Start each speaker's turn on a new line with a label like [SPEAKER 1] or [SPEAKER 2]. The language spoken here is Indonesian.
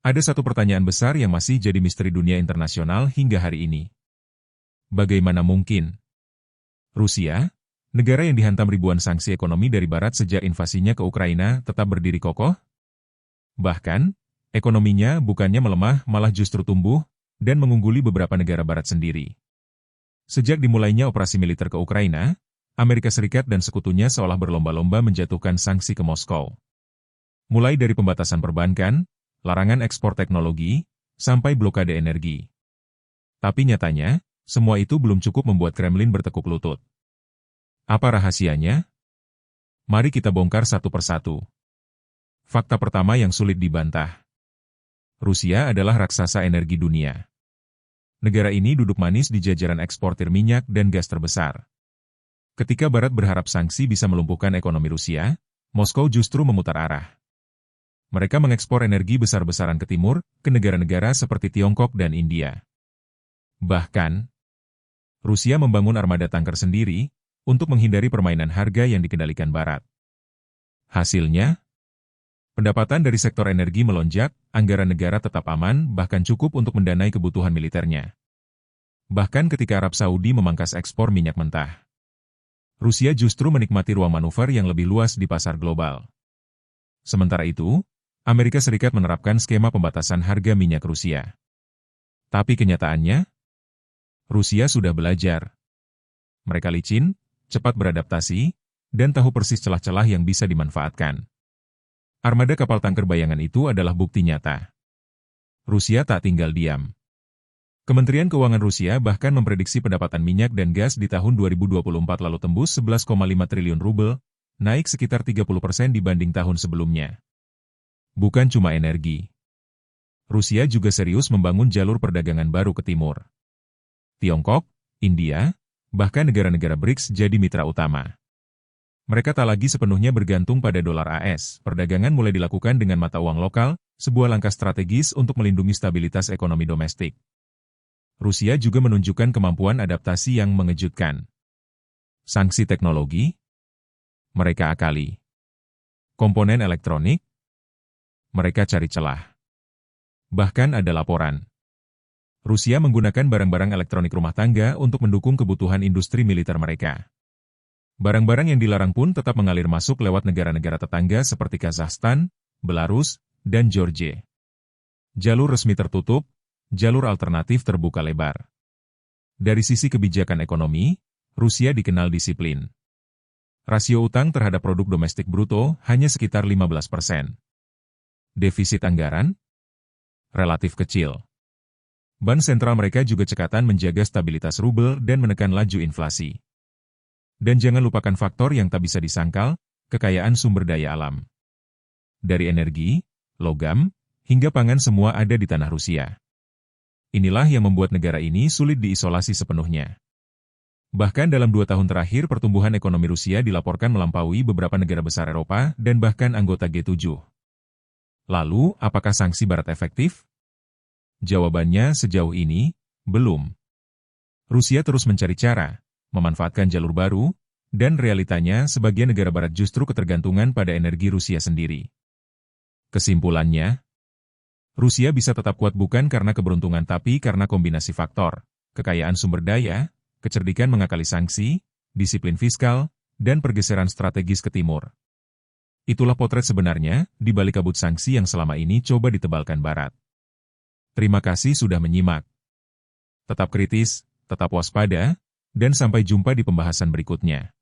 [SPEAKER 1] Ada satu pertanyaan besar yang masih jadi misteri dunia internasional hingga hari ini. Bagaimana mungkin Rusia, negara yang dihantam ribuan sanksi ekonomi dari Barat sejak invasinya ke Ukraina, tetap berdiri kokoh? Bahkan, ekonominya bukannya melemah malah justru tumbuh dan mengungguli beberapa negara Barat sendiri. Sejak dimulainya operasi militer ke Ukraina, Amerika Serikat dan sekutunya seolah berlomba-lomba menjatuhkan sanksi ke Moskow. Mulai dari pembatasan perbankan, larangan ekspor teknologi, sampai blokade energi. Tapi nyatanya, semua itu belum cukup membuat Kremlin bertekuk lutut. Apa rahasianya? Mari kita bongkar satu persatu. Fakta pertama yang sulit dibantah. Rusia adalah raksasa energi dunia. Negara ini duduk manis di jajaran eksportir minyak dan gas terbesar. Ketika Barat berharap sanksi bisa melumpuhkan ekonomi Rusia, Moskow justru memutar arah. Mereka mengekspor energi besar-besaran ke timur, ke negara-negara seperti Tiongkok dan India. Bahkan, Rusia membangun armada tanker sendiri untuk menghindari permainan harga yang dikendalikan Barat. Hasilnya, pendapatan dari sektor energi melonjak, anggaran negara tetap aman, bahkan cukup untuk mendanai kebutuhan militernya. Bahkan ketika Arab Saudi memangkas ekspor minyak mentah, Rusia justru menikmati ruang manuver yang lebih luas di pasar global. Sementara itu, Amerika Serikat menerapkan skema pembatasan harga minyak Rusia. Tapi kenyataannya, Rusia sudah belajar. Mereka licin, cepat beradaptasi, dan tahu persis celah-celah yang bisa dimanfaatkan. Armada kapal tanker bayangan itu adalah bukti nyata. Rusia tak tinggal diam. Kementerian Keuangan Rusia bahkan memprediksi pendapatan minyak dan gas di tahun 2024 lalu tembus 11,5 triliun rubel, naik sekitar 30% dibanding tahun sebelumnya. Bukan cuma energi. Rusia juga serius membangun jalur perdagangan baru ke timur. Tiongkok, India, bahkan negara-negara BRICS jadi mitra utama. Mereka tak lagi sepenuhnya bergantung pada dolar AS. Perdagangan mulai dilakukan dengan mata uang lokal, sebuah langkah strategis untuk melindungi stabilitas ekonomi domestik. Rusia juga menunjukkan kemampuan adaptasi yang mengejutkan. Sanksi teknologi, mereka akali. Komponen elektronik, mereka cari celah. Bahkan ada laporan, Rusia menggunakan barang-barang elektronik rumah tangga untuk mendukung kebutuhan industri militer mereka. Barang-barang yang dilarang pun tetap mengalir masuk lewat negara-negara tetangga seperti Kazakhstan, Belarus, dan Georgia. Jalur resmi tertutup, jalur alternatif terbuka lebar. Dari sisi kebijakan ekonomi, Rusia dikenal disiplin. Rasio utang terhadap produk domestik bruto hanya sekitar 15%. Defisit anggaran relatif kecil. Bank sentral mereka juga cekatan menjaga stabilitas rubel dan menekan laju inflasi. Dan jangan lupakan faktor yang tak bisa disangkal, kekayaan sumber daya alam. Dari energi, logam, hingga pangan semua ada di tanah Rusia. Inilah yang membuat negara ini sulit diisolasi sepenuhnya. Bahkan dalam 2 tahun terakhir pertumbuhan ekonomi Rusia dilaporkan melampaui beberapa negara besar Eropa dan bahkan anggota G7. Lalu, apakah sanksi Barat efektif? Jawabannya sejauh ini, belum. Rusia terus mencari cara, memanfaatkan jalur baru, dan realitanya sebagian negara Barat justru ketergantungan pada energi Rusia sendiri. Kesimpulannya, Rusia bisa tetap kuat bukan karena keberuntungan tapi karena kombinasi faktor, kekayaan sumber daya, kecerdikan mengakali sanksi, disiplin fiskal, dan pergeseran strategis ke timur. Itulah potret sebenarnya di balik kabut sanksi yang selama ini coba ditebalkan Barat. Terima kasih sudah menyimak. Tetap kritis, tetap waspada, dan sampai jumpa di pembahasan berikutnya.